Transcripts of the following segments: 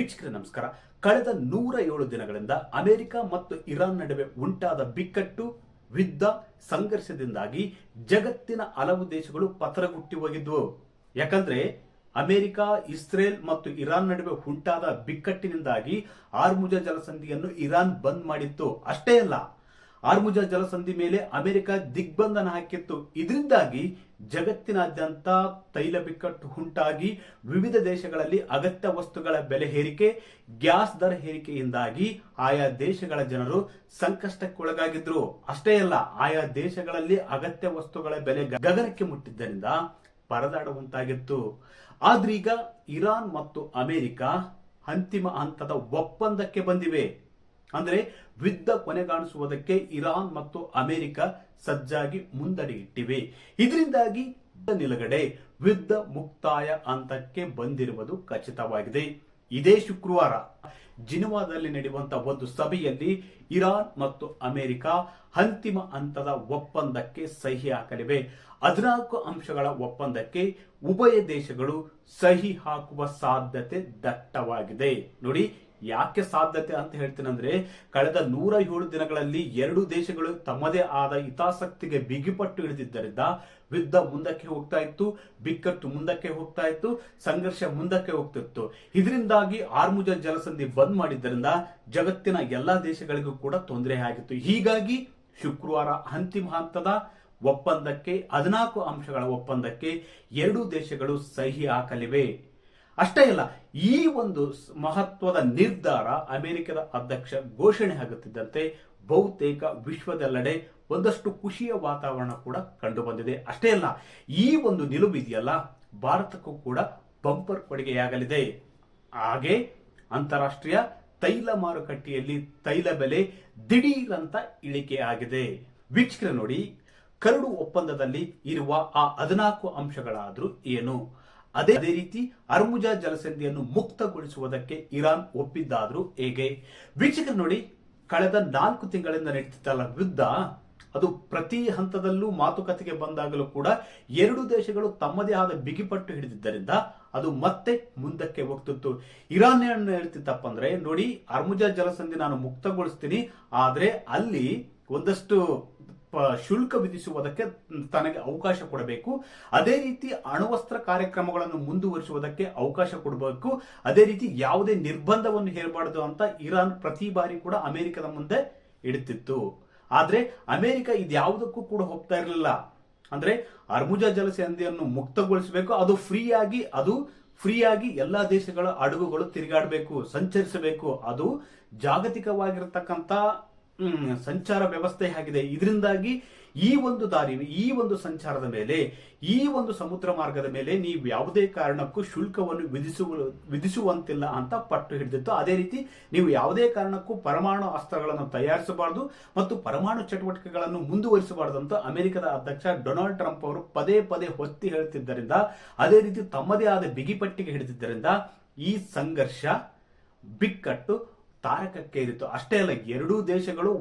ವೀಕ್ಷಕರೇ ನಮಸ್ಕಾರ. ಕಳೆದ 107 ದಿನಗಳಿಂದ ಅಮೆರಿಕ ಮತ್ತು ಇರಾನ್ ನಡುವೆ ಉಂಟಾದ ಬಿಕ್ಕಟ್ಟು, ಯುದ್ಧ, ಸಂಘರ್ಷದಿಂದಾಗಿ ಜಗತ್ತಿನ ಹಲವು ದೇಶಗಳು ಪತರಗುಟ್ಟಿ ಹೋಗಿದ್ವು. ಯಾಕಂದ್ರೆ ಅಮೆರಿಕ, ಇಸ್ರೇಲ್ ಮತ್ತು ಇರಾನ್ ನಡುವೆ ಉಂಟಾದ ಬಿಕ್ಕಟ್ಟಿನಿಂದಾಗಿ ಹಾರ್ಮುಜ ಜಲಸಂಧಿಯನ್ನು ಇರಾನ್ ಬಂದ್ ಮಾಡಿತ್ತು. ಅಷ್ಟೇ ಅಲ್ಲ, ಹಾರ್ಮುಜ ಜಲಸಂಧಿ ಮೇಲೆ ಅಮೆರಿಕ ದಿಗ್ಬಂಧನ ಹಾಕಿತ್ತು. ಇದರಿಂದಾಗಿ ಜಗತ್ತಿನಾದ್ಯಂತ ತೈಲ ಬಿಕ್ಕಟ್ಟು ಉಂಟಾಗಿ ವಿವಿಧ ದೇಶಗಳಲ್ಲಿ ಅಗತ್ಯ ವಸ್ತುಗಳ ಬೆಲೆ ಏರಿಕೆ, ಗ್ಯಾಸ್ ದರ ಏರಿಕೆಯಿಂದಾಗಿ ಆಯಾ ದೇಶಗಳ ಜನರು ಸಂಕಷ್ಟಕ್ಕೊಳಗಾಗಿದ್ರು. ಅಷ್ಟೇ ಅಲ್ಲ, ಆಯಾ ದೇಶಗಳಲ್ಲಿ ಅಗತ್ಯ ವಸ್ತುಗಳ ಬೆಲೆ ಗಗನಕ್ಕೆ ಮುಟ್ಟಿದ್ದರಿಂದ ಪರದಾಡುವಂತಾಗಿತ್ತು. ಆದ್ರೀಗ ಇರಾನ್ ಮತ್ತು ಅಮೆರಿಕ ಅಂತಿಮ ಹಂತದ ಒಪ್ಪಂದಕ್ಕೆ ಬಂದಿವೆ. ಅಂದ್ರೆ ಯುದ್ಧ ಕೊನೆಗಾಣಿಸುವುದಕ್ಕೆ ಇರಾನ್ ಮತ್ತು ಅಮೆರಿಕ ಸಜ್ಜಾಗಿ ಮುಂದಡಿಯಿಟ್ಟಿವೆ. ಇದರಿಂದಾಗಿ ನಿಲುಗಡೆ ಯುದ್ಧ ಮುಕ್ತಾಯ ಹಂತಕ್ಕೆ ಬಂದಿರುವುದು ಖಚಿತವಾಗಿದೆ. ಇದೇ ಶುಕ್ರವಾರ ಜಿನಿವಾದಲ್ಲಿ ನಡೆಯುವಂತಹ ಒಂದು ಸಭೆಯಲ್ಲಿ ಇರಾನ್ ಮತ್ತು ಅಮೆರಿಕ ಅಂತಿಮ ಹಂತದ ಒಪ್ಪಂದಕ್ಕೆ ಸಹಿ ಹಾಕಲಿವೆ. 14 ಅಂಶಗಳ ಒಪ್ಪಂದಕ್ಕೆ ಉಭಯ ದೇಶಗಳು ಸಹಿ ಹಾಕುವ ಸಾಧ್ಯತೆ ದಟ್ಟವಾಗಿದೆ. ನೋಡಿ, ಯಾಕೆ ಸಾಧ್ಯತೆ ಅಂತ ಹೇಳ್ತೀನಿ ಅಂದ್ರೆ, ಕಳೆದ 107 ದಿನಗಳಲ್ಲಿ ಎರಡು ದೇಶಗಳು ತಮ್ಮದೇ ಆದ ಹಿತಾಸಕ್ತಿಗೆ ಬಿಗಿಪಟ್ಟು ಹಿಡಿದಿದ್ದರಿಂದ ಯುದ್ಧ ಮುಂದಕ್ಕೆ ಹೋಗ್ತಾ ಇತ್ತು, ಬಿಕ್ಕಟ್ಟು ಮುಂದಕ್ಕೆ ಹೋಗ್ತಾ ಇತ್ತು, ಸಂಘರ್ಷ ಮುಂದಕ್ಕೆ ಹೋಗ್ತಿತ್ತು. ಇದರಿಂದಾಗಿ ಹಾರ್ಮುಜ ಜಲಸಂಧಿ ಬಂದ್ ಮಾಡಿದ್ದರಿಂದ ಜಗತ್ತಿನ ಎಲ್ಲಾ ದೇಶಗಳಿಗೂ ಕೂಡ ತೊಂದರೆ ಆಗಿತ್ತು. ಹೀಗಾಗಿ ಶುಕ್ರವಾರ ಅಂತಿಮ ಹಂತದ ಒಪ್ಪಂದಕ್ಕೆ, 14 ಅಂಶಗಳ ಒಪ್ಪಂದಕ್ಕೆ ಎರಡೂ ದೇಶಗಳು ಸಹಿ ಹಾಕಲಿವೆ. ಅಷ್ಟೇ ಅಲ್ಲ, ಈ ಒಂದು ಮಹತ್ವದ ನಿರ್ಧಾರ ಅಮೆರಿಕದ ಅಧ್ಯಕ್ಷ ಘೋಷಣೆ ಆಗುತ್ತಿದ್ದಂತೆ ಬಹುತೇಕ ವಿಶ್ವದೆಲ್ಲೆಡೆ ಒಂದಷ್ಟು ಖುಷಿಯ ವಾತಾವರಣ ಕೂಡ ಕಂಡು ಬಂದಿದೆ. ಅಷ್ಟೇ ಅಲ್ಲ, ಈ ಒಂದು ನಿಲುವಿದೆಯಲ್ಲ, ಭಾರತಕ್ಕೂ ಕೂಡ ಬಂಪರ್ ಕೊಡುಗೆಯಾಗಲಿದೆ. ಹಾಗೆ ಅಂತಾರಾಷ್ಟ್ರೀಯ ತೈಲ ಮಾರುಕಟ್ಟೆಯಲ್ಲಿ ತೈಲ ಬೆಲೆ ದಿಢೀರಂತ ಇಳಿಕೆ ಆಗಿದೆ. ವೀಕ್ಷಕರೇ ನೋಡಿ, ಕರಡು ಒಪ್ಪಂದದಲ್ಲಿ ಇರುವ ಆ 14 ಅಂಶಗಳಾದ್ರೂ ಏನು? ಅದೇ ರೀತಿ ಹಾರ್ಮುಜ ಜಲಸಂಧಿಯನ್ನು ಮುಕ್ತಗೊಳಿಸುವುದಕ್ಕೆ ಇರಾನ್ ಒಪ್ಪಿದ್ದಾದ್ರೂ ಹೇಗೆ? ವೀಕ್ಷಕರು ನೋಡಿ, ಕಳೆದ 4 ತಿಂಗಳಿಂದ ನಡೀತಿತ್ತಲ್ಲ ಯುದ್ಧ, ಅದು ಪ್ರತಿ ಹಂತದಲ್ಲೂ ಮಾತುಕತೆಗೆ ಬಂದಾಗಲೂ ಕೂಡ ಎರಡು ದೇಶಗಳು ತಮ್ಮದೇ ಆದ ಬಿಗಿಪಟ್ಟು ಹಿಡಿದಿದ್ದರಿಂದ ಅದು ಮತ್ತೆ ಮುಂದಕ್ಕೆ ಹೋಗ್ತಿತ್ತು. ಇರಾನ್ ಏನು ಹೇಳ್ತಿತ್ತಪ್ಪ ಅಂದ್ರೆ, ನೋಡಿ, ಹಾರ್ಮುಜ ಜಲಸಂಧಿ ನಾನು ಮುಕ್ತಗೊಳಿಸ್ತೀನಿ, ಆದ್ರೆ ಅಲ್ಲಿ ಒಂದಷ್ಟು ಶುಲ್ಕ ವಿಧಿಸುವುದಕ್ಕೆ ತನಗೆ ಅವಕಾಶ ಕೊಡಬೇಕು, ಅದೇ ರೀತಿ ಅಣುವಸ್ತ್ರ ಕಾರ್ಯಕ್ರಮಗಳನ್ನು ಮುಂದುವರಿಸುವುದಕ್ಕೆ ಅವಕಾಶ ಕೊಡಬೇಕು, ಅದೇ ರೀತಿ ಯಾವುದೇ ನಿರ್ಬಂಧವನ್ನು ಹೇರಬಾರದು ಅಂತ ಇರಾನ್ ಪ್ರತಿ ಬಾರಿ ಕೂಡ ಅಮೆರಿಕದ ಮುಂದೆ ಇಡುತ್ತಿತ್ತು. ಆದ್ರೆ ಅಮೆರಿಕ ಇದ್ಯಾವುದಕ್ಕೂ ಕೂಡ ಹೋಗ್ತಾ ಇರಲಿಲ್ಲ. ಅಂದ್ರೆ ಹಾರ್ಮುಜ ಜಲಸಂಧಿಯನ್ನು ಮುಕ್ತಗೊಳಿಸಬೇಕು, ಅದು ಫ್ರೀ ಆಗಿ ಎಲ್ಲಾ ದೇಶಗಳ ಹಡಗುಗಳು ತಿರುಗಾಡಬೇಕು, ಸಂಚರಿಸಬೇಕು, ಅದು ಜಾಗತಿಕವಾಗಿರತಕ್ಕಂತ ಸಂಚಾರ ವ್ಯವಸ್ಥೆ ಆಗಿದೆ. ಇದರಿಂದಾಗಿ ಈ ಒಂದು ದಾರಿ, ಈ ಒಂದು ಸಂಚಾರದ ಮೇಲೆ, ಈ ಒಂದು ಸಮುದ್ರ ಮಾರ್ಗದ ಮೇಲೆ ನೀವು ಯಾವುದೇ ಕಾರಣಕ್ಕೂ ಶುಲ್ಕವನ್ನು ವಿಧಿಸುವಂತಿಲ್ಲ ಅಂತ ಪಟ್ಟು ಹಿಡಿದಿತ್ತು. ಅದೇ ರೀತಿ ನೀವು ಯಾವುದೇ ಕಾರಣಕ್ಕೂ ಪರಮಾಣು ಅಸ್ತ್ರಗಳನ್ನು ತಯಾರಿಸಬಾರದು ಮತ್ತು ಪರಮಾಣು ಚಟುವಟಿಕೆಗಳನ್ನು ಮುಂದುವರಿಸಬಾರದು ಅಂತ ಅಮೆರಿಕದ ಅಧ್ಯಕ್ಷ ಡೊನಾಲ್ಡ್ ಟ್ರಂಪ್ ಅವರು ಪದೇ ಪದೇ ಒತ್ತಿ ಹೇಳ್ತಿದ್ದರಿಂದ, ಅದೇ ರೀತಿ ತಮ್ಮದೇ ಆದ ಬಿಗಿಪಟ್ಟಿಗೆ ಹಿಡಿದಿದ್ದರಿಂದ ಈ ಸಂಘರ್ಷ, ಬಿಕ್ಕಟ್ಟು ತಾರಕಕ್ಕೆ ಇರಿತು. ಅಷ್ಟೇ ಅಲ್ಲ, ಎರಡೂ ದೇಶಗಳು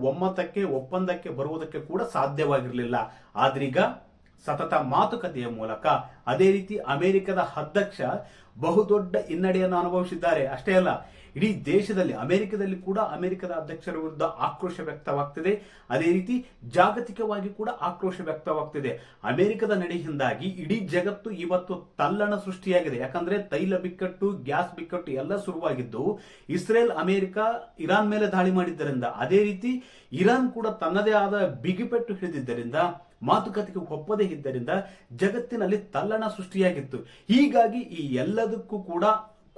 ಒಪ್ಪಂದಕ್ಕೆ ಬರುವುದಕ್ಕೆ ಕೂಡ ಸಾಧ್ಯವಾಗಿರಲಿಲ್ಲ. ಆದ್ರೀಗ ಸತತ ಮಾತುಕತೆಯ ಮೂಲಕ, ಅದೇ ರೀತಿ ಅಮೆರಿಕದ ಅಧ್ಯಕ್ಷ ಬಹುದೊಡ್ಡ ಹಿನ್ನಡೆಯನ್ನು ಅನುಭವಿಸಿದ್ದಾರೆ. ಅಷ್ಟೇ ಅಲ್ಲ, ಇಡೀ ದೇಶದಲ್ಲಿ, ಅಮೆರಿಕದಲ್ಲಿ ಕೂಡ ಅಮೆರಿಕದ ಅಧ್ಯಕ್ಷರ ವಿರುದ್ಧ ಆಕ್ರೋಶ ವ್ಯಕ್ತವಾಗ್ತಿದೆ. ಅದೇ ರೀತಿ ಜಾಗತಿಕವಾಗಿ ಕೂಡ ಆಕ್ರೋಶ ವ್ಯಕ್ತವಾಗ್ತಿದೆ. ಅಮೆರಿಕದ ನಡೆಯಿಂದಾಗಿ ಇಡೀ ಜಗತ್ತು ಇವತ್ತು ತಲ್ಲಣ ಸೃಷ್ಟಿಯಾಗಿದೆ. ಯಾಕಂದ್ರೆ ತೈಲ ಬಿಕ್ಕಟ್ಟು, ಗ್ಯಾಸ್ ಬಿಕ್ಕಟ್ಟು ಎಲ್ಲ ಶುರುವಾಗಿದ್ದು ಇಸ್ರೇಲ್, ಅಮೆರಿಕ, ಇರಾನ್ ಮೇಲೆ ದಾಳಿ ಮಾಡಿದ್ದರಿಂದ, ಅದೇ ರೀತಿ ಇರಾನ್ ಕೂಡ ತನ್ನದೇ ಆದ ಬಿಗಿಪಟ್ಟು ಹಿಡಿದಿದ್ದರಿಂದ, ಮಾತುಕತೆಗೆ ಒಪ್ಪದೇ ಇದ್ದರಿಂದ ಜಗತ್ತಿನಲ್ಲಿ ತಲ್ಲಣ ಸೃಷ್ಟಿಯಾಗಿತ್ತು. ಹೀಗಾಗಿ ಈ ಎಲ್ಲದಕ್ಕೂ ಕೂಡ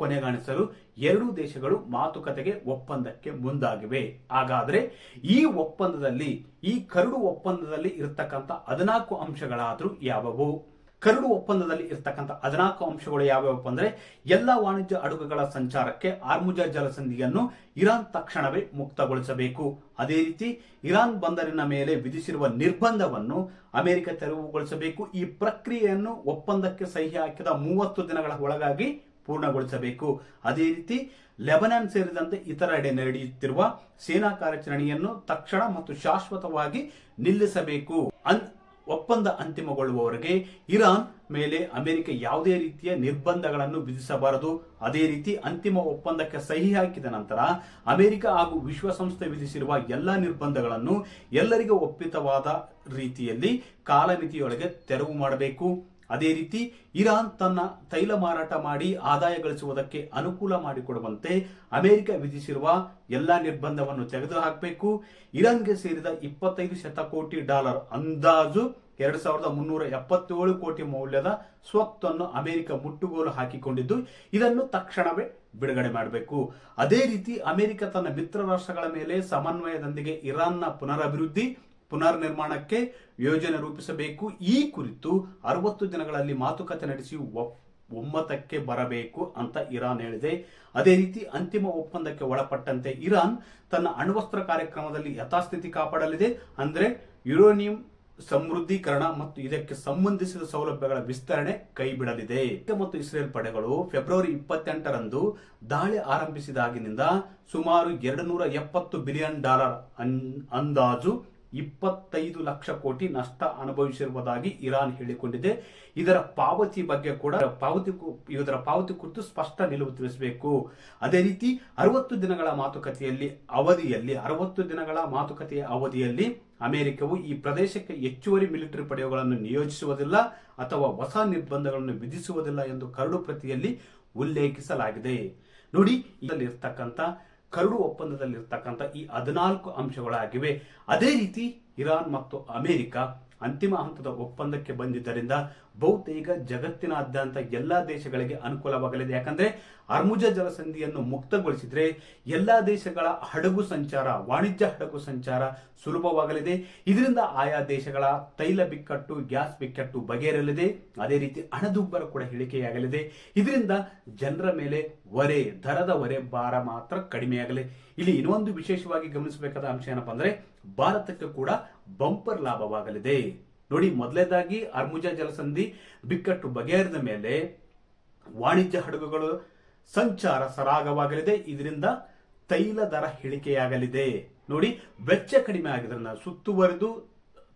ಕೊನೆಗಾಣಿಸಲು ಎರಡೂ ದೇಶಗಳು ಮಾತುಕತೆಗೆ, ಒಪ್ಪಂದಕ್ಕೆ ಮುಂದಾಗಿವೆ. ಹಾಗಾದ್ರೆ ಈ ಒಪ್ಪಂದದಲ್ಲಿ, ಈ ಕರಡು ಒಪ್ಪಂದದಲ್ಲಿ ಇರತಕ್ಕಂಥ 14 ಅಂಶಗಳಾದ್ರೂ ಯಾವುವು? ಕರಡು ಒಪ್ಪಂದದಲ್ಲಿ ಇರತಕ್ಕಂಥ 14 ಅಂಶಗಳು ಯಾವ್ಯಾವಪ್ಪ ಅಂದ್ರೆ, ಎಲ್ಲ ವಾಣಿಜ್ಯ ಹಡಗುಗಳ ಸಂಚಾರಕ್ಕೆ ಹಾರ್ಮುಜ ಜಲಸಂಧಿಯನ್ನು ಇರಾನ್ ತಕ್ಷಣವೇ ಮುಕ್ತಗೊಳಿಸಬೇಕು. ಅದೇ ರೀತಿ ಇರಾನ್ ಬಂದರಿನ ಮೇಲೆ ವಿಧಿಸಿರುವ ನಿರ್ಬಂಧವನ್ನು ಅಮೆರಿಕ ತೆರವುಗೊಳಿಸಬೇಕು. ಈ ಪ್ರಕ್ರಿಯೆಯನ್ನು ಒಪ್ಪಂದಕ್ಕೆ ಸಹಿ ಹಾಕಿದ 30 ದಿನಗಳ ಒಳಗಾಗಿ ಪೂರ್ಣಗೊಳಿಸಬೇಕು. ಅದೇ ರೀತಿ ಲೆಬನಾನ್ ಸೇರಿದಂತೆ ಇತರೆಡೆ ನಡೆಯುತ್ತಿರುವ ಸೇನಾ ಕಾರ್ಯಾಚರಣೆಯನ್ನು ತಕ್ಷಣ ಮತ್ತು ಶಾಶ್ವತವಾಗಿ ನಿಲ್ಲಿಸಬೇಕು. ಒಪ್ಪಂದ ಅಂತಿಮಗೊಳ್ಳುವವರೆಗೆ ಇರಾನ್ ಮೇಲೆ ಅಮೆರಿಕ ಯಾವುದೇ ರೀತಿಯ ನಿರ್ಬಂಧಗಳನ್ನು ವಿಧಿಸಬಾರದು. ಅದೇ ರೀತಿ ಅಂತಿಮ ಒಪ್ಪಂದಕ್ಕೆ ಸಹಿ ಹಾಕಿದ ನಂತರ ಅಮೆರಿಕ ಹಾಗೂ ವಿಶ್ವಸಂಸ್ಥೆ ವಿಧಿಸಿರುವ ಎಲ್ಲಾ ನಿರ್ಬಂಧಗಳನ್ನು ಎಲ್ಲರಿಗೂ ಒಪ್ಪಿತವಾದ ರೀತಿಯಲ್ಲಿ ಕಾಲಮಿತಿಯೊಳಗೆ ತೆರವು ಮಾಡಬೇಕು. ಅದೇ ರೀತಿ ಇರಾನ್ ತನ್ನ ತೈಲ ಮಾರಾಟ ಮಾಡಿ ಆದಾಯ ಗಳಿಸುವುದಕ್ಕೆ ಅನುಕೂಲ ಮಾಡಿಕೊಡುವಂತೆ ಅಮೆರಿಕ ವಿಧಿಸಿರುವ ಎಲ್ಲಾ ನಿರ್ಬಂಧವನ್ನು ತೆಗೆದುಹಾಕಬೇಕು. ಇರಾನ್ಗೆ ಸೇರಿದ 25 ಶತಕೋಟಿ ಡಾಲರ್ ಅಂದಾಜು 2377 ಕೋಟಿ ಮೌಲ್ಯದ ಸ್ವತ್ತನ್ನು ಅಮೆರಿಕ ಮುಟ್ಟುಗೋಲು ಹಾಕಿಕೊಂಡಿದ್ದು ಇದನ್ನು ತಕ್ಷಣವೇ ಬಿಡುಗಡೆ ಮಾಡಬೇಕು. ಅದೇ ರೀತಿ ಅಮೆರಿಕ ತನ್ನ ಮಿತ್ರ ರಾಷ್ಟ್ರಗಳ ಮೇಲೆ ಸಮನ್ವಯದೊಂದಿಗೆ ಇರಾನ್ನ ಪುನರ್ ನಿರ್ಮಾಣಕ್ಕೆ ಯೋಜನೆ ರೂಪಿಸಬೇಕು. ಈ ಕುರಿತು 60 ದಿನಗಳಲ್ಲಿ ಮಾತುಕತೆ ನಡೆಸಿ ಒಮ್ಮತಕ್ಕೆ ಬರಬೇಕು ಅಂತ ಇರಾನ್ ಹೇಳಿದೆ. ಅದೇ ರೀತಿ ಅಂತಿಮ ಒಪ್ಪಂದಕ್ಕೆ ಒಳಪಟ್ಟಂತೆ ಇರಾನ್ ತನ್ನ ಅಣ್ವಸ್ತ್ರ ಕಾರ್ಯಕ್ರಮದಲ್ಲಿ ಯಥಾಸ್ಥಿತಿ ಕಾಪಾಡಲಿದೆ. ಅಂದ್ರೆ ಯುರೇನಿಯಂ ಸಮೃದ್ಧೀಕರಣ ಮತ್ತು ಇದಕ್ಕೆ ಸಂಬಂಧಿಸಿದ ಸೌಲಭ್ಯಗಳ ವಿಸ್ತರಣೆ ಕೈ ಬಿಡಲಿದೆ. ಮತ್ತು ಇಸ್ರೇಲ್ ಪಡೆಗಳು ಫೆಬ್ರವರಿ 28ರಂದು ದಾಳಿ ಆರಂಭಿಸಿದಾಗಿನಿಂದ ಸುಮಾರು $270 ಬಿಲಿಯನ್ ಅಂದಾಜು 25 ಲಕ್ಷ ಕೋಟಿ ನಷ್ಟ ಅನುಭವಿಸಿರುವುದಾಗಿ ಇರಾನ್ ಹೇಳಿಕೊಂಡಿದೆ. ಇದರ ಪಾವತಿ ಬಗ್ಗೆ ಕೂಡ ಪಾವತಿ ಕುರಿತು ಸ್ಪಷ್ಟ ನಿಲುವು ತಿಳಿಸಬೇಕು. ಅದೇ ರೀತಿ 60 ದಿನಗಳ ಮಾತುಕತೆಯ ಅವಧಿಯಲ್ಲಿ ಅಮೆರಿಕವು ಈ ಪ್ರದೇಶಕ್ಕೆ ಹೆಚ್ಚುವರಿ ಮಿಲಿಟರಿ ಪಡೆಗಳನ್ನು ನಿಯೋಜಿಸುವುದಿಲ್ಲ ಅಥವಾ ಹೊಸ ನಿರ್ಬಂಧಗಳನ್ನು ವಿಧಿಸುವುದಿಲ್ಲ ಎಂದು ಕರಡು ಪ್ರತಿಯಲ್ಲಿ ಉಲ್ಲೇಖಿಸಲಾಗಿದೆ. ನೋಡಿ, ಇದರಲ್ಲಿರ್ತಕ್ಕಂಥ ಕರಡು ಒಪ್ಪಂದದಲ್ಲಿರ್ತಕ್ಕಂಥ ಈ 14 ಅಂಶಗಳಾಗಿವೆ. ಅದೇ ರೀತಿ ಇರಾನ್ ಮತ್ತು ಅಮೆರಿಕ ಅಂತಿಮ ಹಂತದ ಒಪ್ಪಂದಕ್ಕೆ ಬಂದಿದ್ದರಿಂದ ಬಹುತೇಕ ಜಗತ್ತಿನಾದ್ಯಂತ ಎಲ್ಲಾ ದೇಶಗಳಿಗೆ ಅನುಕೂಲವಾಗಲಿದೆ. ಯಾಕಂದ್ರೆ ಅರ್ಮುಜ ಜಲಸಂಧಿಯನ್ನು ಮುಕ್ತಗೊಳಿಸಿದ್ರೆ ಎಲ್ಲಾ ದೇಶಗಳ ವಾಣಿಜ್ಯ ಹಡಗು ಸಂಚಾರ ಸುಲಭವಾಗಲಿದೆ. ಇದರಿಂದ ಆಯಾ ದೇಶಗಳ ತೈಲ ಬಿಕ್ಕಟ್ಟು, ಗ್ಯಾಸ್ ಬಿಕ್ಕಟ್ಟು ಬಗೆಹರಲಿದೆ. ಅದೇ ರೀತಿ ಹಣದುಬ್ಬರ ಕೂಡ ಇಳಿಕೆಯಾಗಲಿದೆ. ಇದರಿಂದ ಜನರ ಮೇಲೆ ದರದ ಹೊರೆ ಭಾರ ಮಾತ್ರ ಕಡಿಮೆಯಾಗಲಿದೆ. ಇಲ್ಲಿ ಇನ್ನೊಂದು ವಿಶೇಷವಾಗಿ ಗಮನಿಸಬೇಕಾದ ಅಂಶ ಏನಪ್ಪಾ ಅಂದ್ರೆ ಭಾರತಕ್ಕೆ ಕೂಡ ಬಂಪರ್ ಲಾಭವಾಗಲಿದೆ. ನೋಡಿ, ಮೊದಲನೇದಾಗಿ ಅರ್ಮುಜಾ ಜಲಸಂಧಿ ಬಿಕ್ಕಟ್ಟು ಬಗೆಹರಿದ ಮೇಲೆ ವಾಣಿಜ್ಯ ಹಡಗುಗಳು ಸಂಚಾರ ಸರಾಗವಾಗಲಿದೆ. ಇದರಿಂದ ತೈಲ ದರ ಇಳಿಕೆಯಾಗಲಿದೆ. ನೋಡಿ, ವೆಚ್ಚ ಕಡಿಮೆ ಆಗಿದ್ರನ್ನ ಸುತ್ತುವರೆದು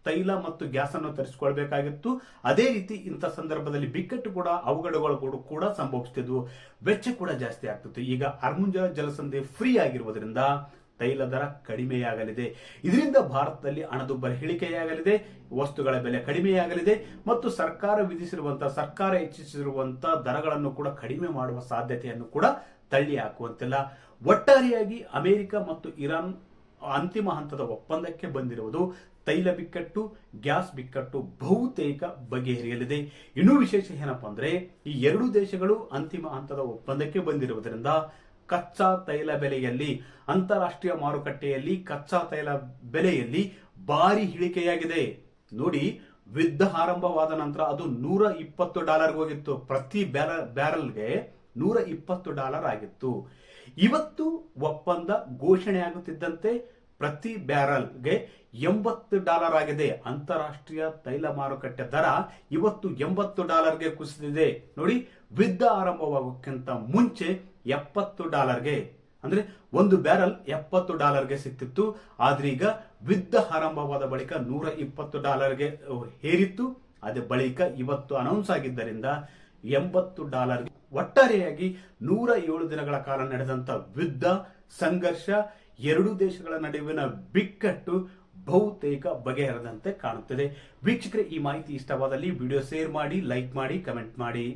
ತೈಲ ಮತ್ತು ಗ್ಯಾಸ್ ಅನ್ನು ತರಿಸಿಕೊಳ್ಬೇಕಾಗಿತ್ತು. ಅದೇ ರೀತಿ ಇಂಥ ಸಂದರ್ಭದಲ್ಲಿ ಬಿಕ್ಕಟ್ಟು ಕೂಡ ಅವಘಡಗಳು ಕೂಡ ಸಂಭವಿಸುತ್ತಿದ್ವು, ವೆಚ್ಚ ಕೂಡ ಜಾಸ್ತಿ ಆಗ್ತಿತ್ತು. ಈಗ ಅರ್ಮುಜಾ ಜಲಸಂಧಿ ಫ್ರೀ ಆಗಿರುವುದರಿಂದ ತೈಲ ದರ ಕಡಿಮೆಯಾಗಲಿದೆ. ಇದರಿಂದ ಭಾರತದಲ್ಲಿ ಹಣದುಬ್ಬರ ಇಳಿಕೆಯಾಗಲಿದೆ, ವಸ್ತುಗಳ ಬೆಲೆ ಕಡಿಮೆಯಾಗಲಿದೆ ಮತ್ತು ಸರ್ಕಾರ ಹೆಚ್ಚಿಸಿರುವಂತಹ ದರಗಳನ್ನು ಕೂಡ ಕಡಿಮೆ ಮಾಡುವ ಸಾಧ್ಯತೆಯನ್ನು ಕೂಡ ತಳ್ಳಿ ಹಾಕುವಂತಿಲ್ಲ. ಒಟ್ಟಾರೆಯಾಗಿ ಅಮೆರಿಕ ಮತ್ತು ಇರಾನ್ ಅಂತಿಮ ಹಂತದ ಒಪ್ಪಂದಕ್ಕೆ ಬಂದಿರುವುದು ತೈಲ ಬಿಕ್ಕಟ್ಟು, ಗ್ಯಾಸ್ ಬಿಕ್ಕಟ್ಟು ಬಹುತೇಕ ಬಗೆಹರಿಯಲಿದೆ. ಇನ್ನೂ ವಿಶೇಷ ಏನಪ್ಪಾ ಅಂದ್ರೆ ಈ ಎರಡು ದೇಶಗಳು ಅಂತಿಮ ಹಂತದ ಒಪ್ಪಂದಕ್ಕೆ ಬಂದಿರುವುದರಿಂದ ಕಚ್ಚಾ ತೈಲ ಬೆಲೆಯಲ್ಲಿ, ಅಂತಾರಾಷ್ಟ್ರೀಯ ಮಾರುಕಟ್ಟೆಯಲ್ಲಿ ಕಚ್ಚಾ ತೈಲ ಬೆಲೆಯಲ್ಲಿ ಭಾರಿ ಇಳಿಕೆಯಾಗಿದೆ. ನೋಡಿ, ಯುದ್ಧ ಆರಂಭವಾದ ನಂತರ ಅದು $120 ಹೋಗಿತ್ತು. ಪ್ರತಿ ಬ್ಯಾರಲ್ಗೆ $120 ಆಗಿತ್ತು. ಇವತ್ತು ಒಪ್ಪಂದ ಘೋಷಣೆ ಆಗುತ್ತಿದ್ದಂತೆ ಪ್ರತಿ ಬ್ಯಾರಲ್ಗೆ $80 ಆಗಿದೆ. ಅಂತಾರಾಷ್ಟ್ರೀಯ ತೈಲ ಮಾರುಕಟ್ಟೆ ದರ ಇವತ್ತು $80ಗೆ ಕುಸಿದಿದೆ. ನೋಡಿ, ಯುದ್ಧ ಆರಂಭವಾಗೋಕ್ಕಿಂತ ಮುಂಚೆ $70ಗೆ, ಅಂದ್ರೆ ಒಂದು ಬ್ಯಾರಲ್ $70ಗೆ ಸಿಕ್ತಿತ್ತು. ಆದ್ರೆ ಈಗ ಯುದ್ಧ ಆರಂಭವಾದ ಬಳಿಕ $120ಗೆ ಏರಿತ್ತು. ಅದೇ ಬಳಿಕ ಇವತ್ತು ಅನೌನ್ಸ್ ಆಗಿದ್ದರಿಂದ $80. ಒಟ್ಟಾರೆಯಾಗಿ 107 ದಿನಗಳ ಕಾಲ ನಡೆದಂತ ಯುದ್ಧ ಸಂಘರ್ಷ, ಎರಡು ದೇಶಗಳ ನಡುವಿನ ಬಿಕ್ಕಟ್ಟು ಬಹುತೇಕ ಬಗೆಹರದಂತೆ ಕಾಣುತ್ತದೆ. ವೀಕ್ಷಕರೇ, ಈ ಮಾಹಿತಿ ಇಷ್ಟವಾದಲ್ಲಿ ವಿಡಿಯೋ ಶೇರ್ ಮಾಡಿ, ಲೈಕ್ ಮಾಡಿ, ಕಮೆಂಟ್ ಮಾಡಿ.